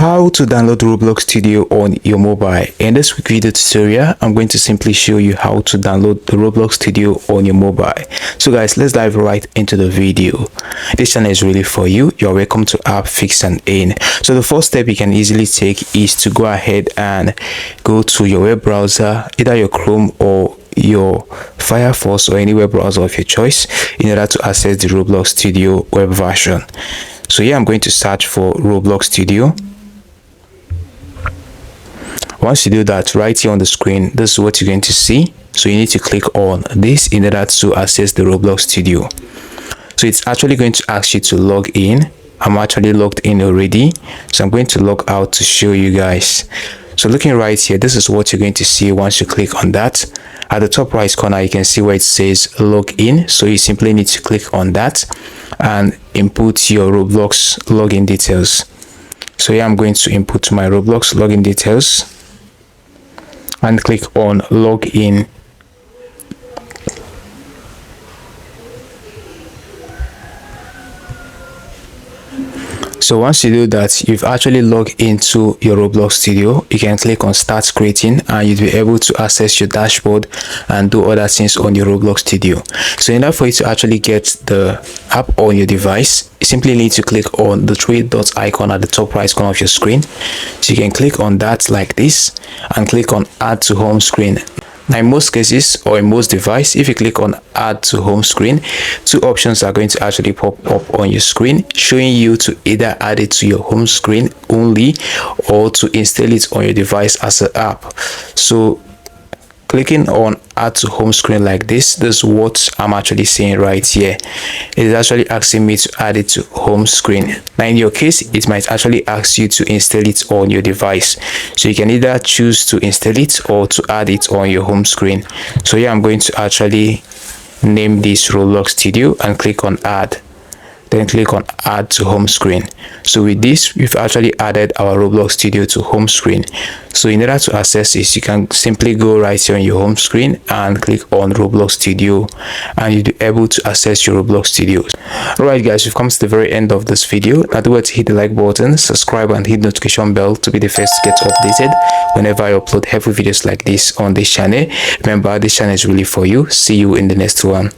How to download Roblox Studio on your mobile. In this quick video tutorial, I'm going to simply show you how to download the Roblox Studio on your mobile. So guys, let's dive right into the video. This channel is really for you. You're welcome to App Fix and In. So the first step you can easily take is to go ahead and go to your web browser, either your Chrome or your Firefox or any web browser of your choice, in order to access the Roblox Studio web version. So here I'm going to search for Roblox Studio. Once you do that, right here on the screen, this is what you're going to see. So you need to click on this in order to access the Roblox Studio. So it's actually going to ask you to log in. I'm actually logged in already, so I'm going to log out to show you guys. So looking right here, this is what you're going to see once you click on that. At the top right corner, you can see where it says log in. So you simply need to click on that and input your Roblox login details. So here I'm going to input my Roblox login details and click on login. So once you do that, you've actually logged into your Roblox Studio. You can click on start creating and you'll be able to access your dashboard and do other things on your Roblox Studio. So in order for you to actually get the app on your device, you simply need to click on the three dots icon at the top right corner of your screen. So you can click on that like this and click on add to home screen. Now in most cases, or in most devices, if you click on add to home screen, two options are going to actually pop up on your screen, showing you to either add it to your home screen only or to install it on your device as an app. So clicking on add to home screen like this is what I'm actually saying right here. It is actually asking me to add it to home screen. Now in your case, it might actually ask you to install it on your device. So you can either choose to install it or to add it on your home screen. So here I'm going to actually name this Roblox Studio and click on add. Then click on add to home screen. So with this, we've actually added our Roblox Studio to home screen. So in order to access this, you can simply go right here on your home screen and click on Roblox Studio and you'll be able to access your Roblox Studios. Alright guys, we've come to the very end of this video. Now do to hit the like button, subscribe and hit the notification bell to be the first to get updated whenever I upload helpful videos like this on this channel. Remember, this channel is really for you. See you in the next one.